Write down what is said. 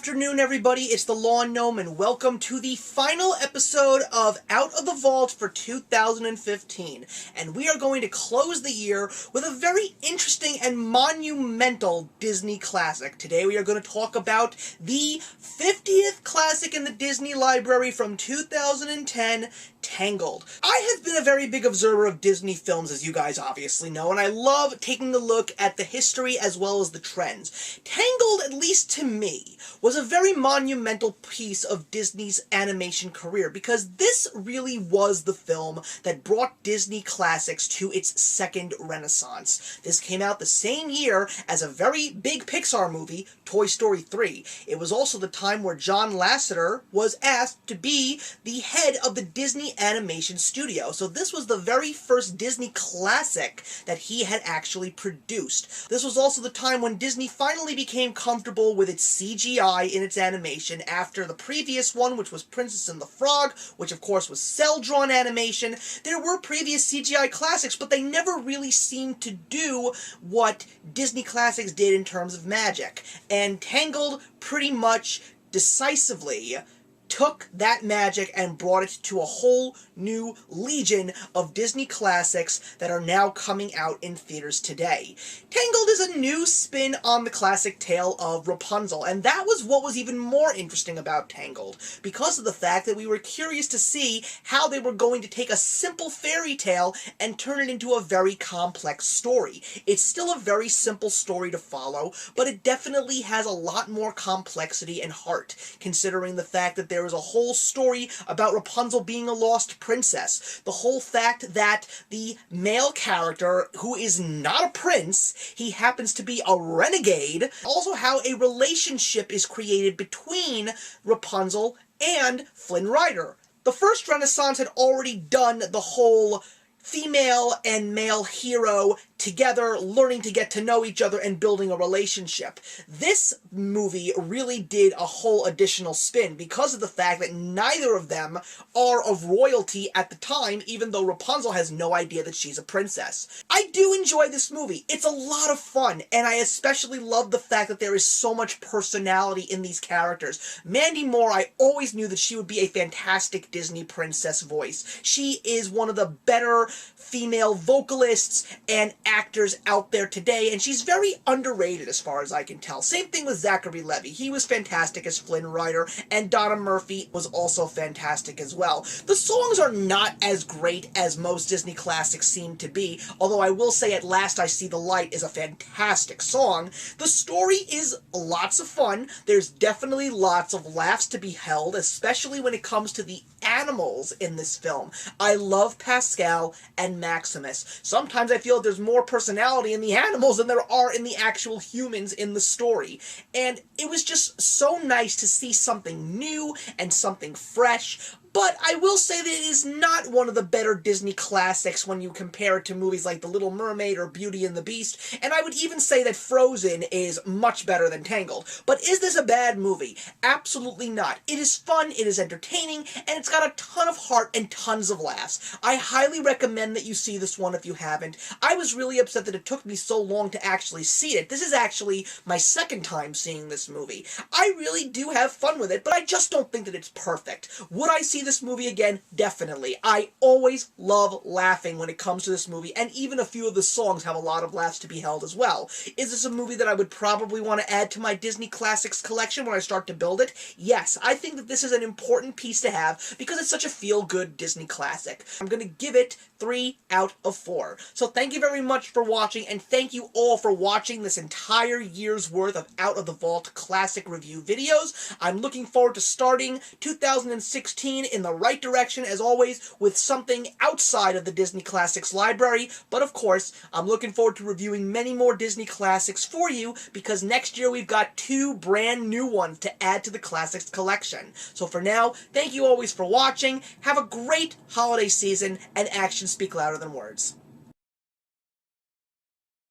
afternoon, everybody. It's the Lawn Gnome, and welcome to the final episode of Out of the Vault for 2015. And we are going to close the year with a very interesting and monumental Disney classic. Today we are going to talk about the 50th classic in the Disney library from 2010, Tangled. I have been a very big observer of Disney films, as you guys obviously know, and I love taking a look at the history as well as the trends. Tangled, at least to me, was a very monumental piece of Disney's animation career, because this really was the film that brought Disney classics to its second renaissance. This came out the same year as a very big Pixar movie, Toy Story 3. It was also the time where John Lasseter was asked to be the head of the Disney animation studio. So this was the very first Disney classic that he had actually produced. This was also the time when Disney finally became comfortable with its CGI in its animation after the previous one, which was Princess and the Frog, which of course was cel-drawn animation. There were previous CGI classics, but they never really seemed to do what Disney classics did in terms of magic. And Tangled pretty much decisively took that magic and brought it to a whole new legion of Disney classics that are now coming out in theaters today. Tangled is a new spin on the classic tale of Rapunzel, and that was what was even more interesting about Tangled, because of the fact that we were curious to see how they were going to take a simple fairy tale and turn it into a very complex story. It's still a very simple story to follow, but it definitely has a lot more complexity and heart, considering the fact that there is a whole story about Rapunzel being a lost princess. The whole fact that the male character, who is not a prince, he happens to be a renegade. Also how a relationship is created between Rapunzel and Flynn Rider. The first Renaissance had already done the whole female and male hero together, learning to get to know each other and building a relationship. This movie really did a whole additional spin because of the fact that neither of them are of royalty at the time, even though Rapunzel has no idea that she's a princess. I do enjoy this movie. It's a lot of fun, and I especially love the fact that there is so much personality in these characters. Mandy Moore, I always knew that she would be a fantastic Disney princess voice. She is one of the better female vocalists and actors out there today, and she's very underrated as far as I can tell. Same thing with Zachary Levi. He was fantastic as Flynn Rider, and Donna Murphy was also fantastic as well. The songs are not as great as most Disney classics seem to be, although I will say At Last I See the Light is a fantastic song. The story is lots of fun. There's definitely lots of laughs to be held, especially when it comes to the animals in this film. I love Pascal and Maximus. Sometimes I feel there's more personality in the animals than there are in the actual humans in the story. And it was just so nice to see something new and something fresh. But I will say that it is not one of the better Disney classics when you compare it to movies like The Little Mermaid or Beauty and the Beast, and I would even say that Frozen is much better than Tangled. But is this a bad movie? Absolutely not. It is fun, it is entertaining, and it's got a ton of heart and tons of laughs. I highly recommend that you see this one if you haven't. I was really upset that it took me so long to actually see it. This is actually my second time seeing this movie. I really do have fun with it, but I just don't think that it's perfect. Would I see this movie again? Definitely. I always love laughing when it comes to this movie, and even a few of the songs have a lot of laughs to be held as well. Is this a movie that I would probably want to add to my Disney Classics collection when I start to build it? Yes, I think that this is an important piece to have because it's such a feel-good Disney classic. I'm going to give it 3 out of 4. So thank you very much for watching, and thank you all for watching this entire year's worth of Out of the Vault classic review videos. I'm looking forward to starting 2016 in the right direction, as always, with something outside of the Disney Classics library. But of course, I'm looking forward to reviewing many more Disney Classics for you, because next year we've got 2 brand new ones to add to the Classics collection. So for now, thank you always for watching, have a great holiday season, and actions speak louder than words.